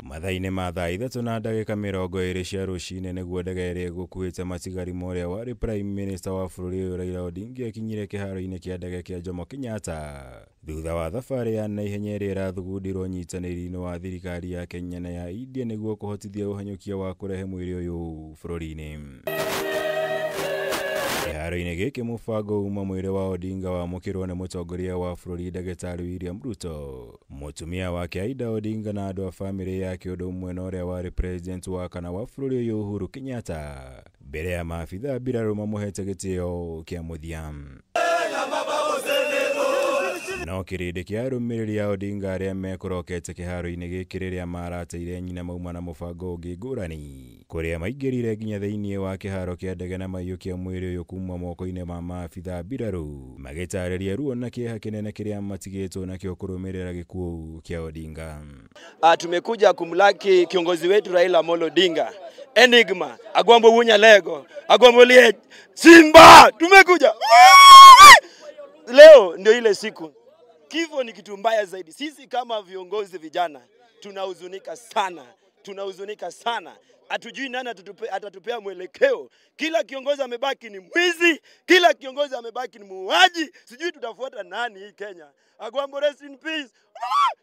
Mathaine ma thaa ithatũ na ndagĩka 20 cia rũcinĩ nĩguo ndege ĩrĩa ĩgũkuĩte Matigari ũrĩa warĩ Prime Minister wa bũrũri ũyũ Raila Odinga ĩkinyire kĩharo-inĩ kĩa ndege kĩa Jomo Kenyatta thutha wa thabarĩ ya naihenya ĩrĩa ĩrathugundirwo ũnyitanĩri-inĩ wa thirikari ya Kenya na ya India nĩguo kũhotithia ũhanyũkia wa kũrehe mwĩrĩ ũyũ bũrũri-inĩ. Kĩharo-inĩ gĩkĩ mũbango uma mwĩrĩ wa Odinga wamũkĩrwo nĩ mũtongoria wa bũrũri Ndagĩtarĩ William Ruto, mũtumia wake Aida Odinga na andũ a bamĩrĩ yake ũndũ ũmwe na ũrĩa warĩ president wa kana wa bũrũri ũyũ Uhuru Kenyatta mbere ya maabitha mbirarũ mamũhete gĩtĩo kĩa mũthia. No kĩrĩndĩ kĩa arũmĩrĩri a Odinga arĩa mekũrokete kĩharo-inĩ gĩkĩ rĩrĩa marateire nyina mauma na mũbango ũngĩ ngũrani, kũrĩa maingĩrire nginya thĩinĩ wa kĩharo kĩa ndege na maiyũkia mwĩrĩ ũyũ kuma moko-inĩ ma maabitha mbirarũ, magĩtarĩria ruo na kĩeha kĩnene kĩrĩa matigĩtwo nakĩo kũrũmĩrĩra gĩkuũ kĩa Odinga. Tumekuja kumlaki kiongozi wetu Raila Amolo Odinga. Enigma, Agwambo Wunya Lego, Agwambo Liech, Simba, tumekuja. Leo ndio ile siku. Kifo ni kitu mbaya zaidi. Sisi kama viongozi vijana tunahuzunika sana. Hatujui nani atatupea mwelekeo. Kila kiongozi amebaki ni mwizi, kila kiongozi amebaki ni muuaji. Sijui tutafuata nani hii Kenya. Agwambo, rest in peace.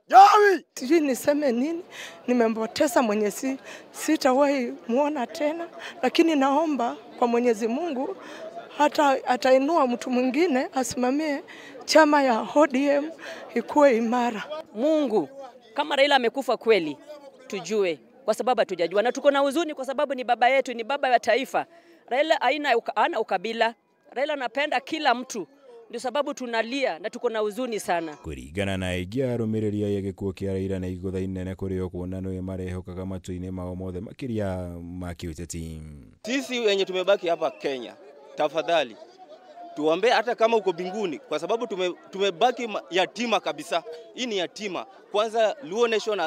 Jawi! Sijui niseme nini, nimempoteza Mwenyezi, sitawahi muona tena, lakini naomba kwa Mwenyezi Mungu hata atainua mtu mwingine asimamie chama ya ODM ikuwe imara. Mungu, kama Raila amekufa kweli, tujue, kwa sababu hatujajua na tuko na huzuni kwa sababu ni baba yetu, ni baba ya taifa. Raila hana ukabila. Raila anapenda kila mtu. Ndio sababu tunalia na tuko na huzuni sana. Kũringana na aingĩ a arũmĩrĩri a gĩkuũ kĩa Raila na igũtha inene kũrĩ o kuona nĩ marehokaga matũ-inĩ mao mothe makĩria ma kĩũteti. Sisi wenye tumebaki hapa Kenya, tafadhali tuombe hata kama uko binguni, kwa sababu tumebaki yatima kabisa. Hii ni yatima. Kwanza Luo Nation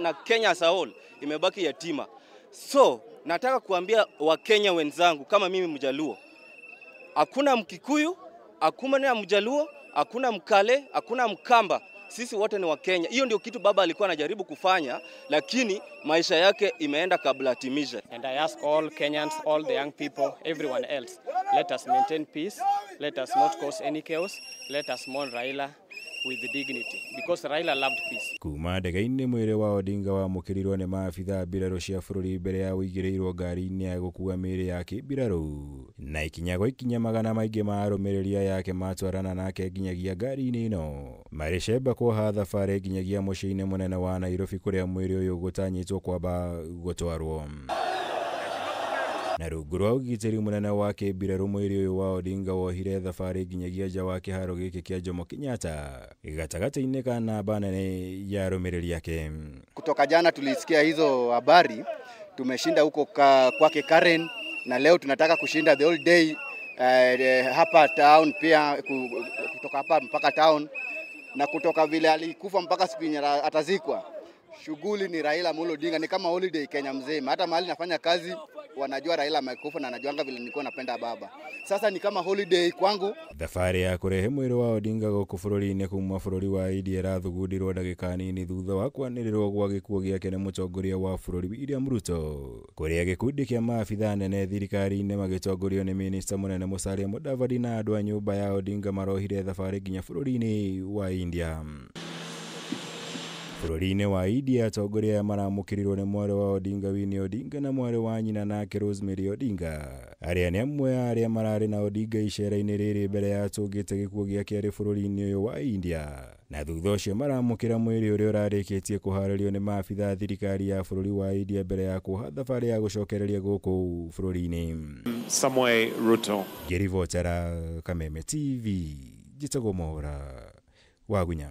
na Kenya as a whole imebaki yatima. So nataka kuambia Wakenya wenzangu kama mimi Mjaluo, hakuna Mkikuyu, hakuna Mjaluo, hakuna Mkale, hakuna Mkamba. Sisi wote ni Wakenya. Hiyo ndio kitu baba alikuwa anajaribu kufanya, lakini maisha yake imeenda kabla atimishe. And I ask all Kenyans, all the young people, everyone else, let us maintain peace, let us not cause any chaos, let us mourn Raila with dignity, because Raila loved peace. Kuma ndege-inĩ mwĩrĩ wa Odinga wamũkĩrirwo nĩ maabitha mbirarũ cia bũrũri mbere ya ũigĩrĩirwo ngari-inĩ ya gũkua mĩĩrĩ ya kĩmbirarũ, na ikinya gwa ikinya magana maingĩ ma arũmĩrĩri yake matwarana nake nginyagia ngari-inĩ ĩno, marĩcemba kuoha thabarĩ nginyagia mũciĩ-inĩ mũnene wa Nairobi kũrĩa mwĩrĩ ũyũ gũtanyĩtwo kwamba gũtwarwo. Na rungu rwa ũgitĩri mũnene wa kĩmbirarũ mwĩrĩ ũyũ wa Odinga wohire thabarĩ nginyagia nja wa kĩharo gĩkĩ kĩa Jomo Kenyatta gatagatĩ-inĩ ka namba nene ya arũmĩrĩri yake. Kutoka jana tulisikia hizo habari, tumeshinda huko kwake Karen, na leo tunataka kushinda the whole day hapa town pia, kutoka hapa mpaka town, na kutoka vile alikufa mpaka siku yenye atazikwa. Shughuli ni Raila Amolo Odinga, ni kama holiday Kenya mzima. Hata mahali nafanya kazi wanajua Raila amekufa na anajuanga vile nilikuwa napenda baba. Sasa ni kama holiday kwangu. Thabarĩ ya kũrehe mwĩrĩ wa Odinga gũkũ bũrũri-inĩ kuma bũrũri wa India ĩrathugundirwo ndagĩka nini thutha wa kwanĩrĩrwo gwa gĩkuũ gĩake nĩ mũtongoria wa bũrũri William Ruto, kũrĩa gĩkundi kĩa maabitha nene thirikari-inĩ magĩtongorio nĩ minista mũnene Musalia Mudavadi na andũ a nyũmba ya Odinga marohire thabarĩ nginya bũrũri-inĩ wa India. Bũrũri-inĩ wa India atongoria maramũkĩrirwo nĩ mwarĩ wa Odinga Winnie Odinga na mwarĩ wa nyina nake Rosemary Odinga, arĩa nĩ amwe arĩa mararĩ na Odinga icera-inĩ rĩrĩ mbere ya atũngĩte gĩkuũ gĩake arĩ bũrũri-inĩ ũyũ wa India, na thutha ũcio maramũkĩra mwĩrĩ ũrĩa ũrarĩkĩtie kũharĩrio nĩ maabitha thirikari ya bũrũri wa India mbere ya kuoha thabarĩ ya gũcokereria gũkũ bũrũri-inĩ. Samuel Ruto. Ngĩribotera Kameme TV, njĩtagwo Mohora wa Gunya.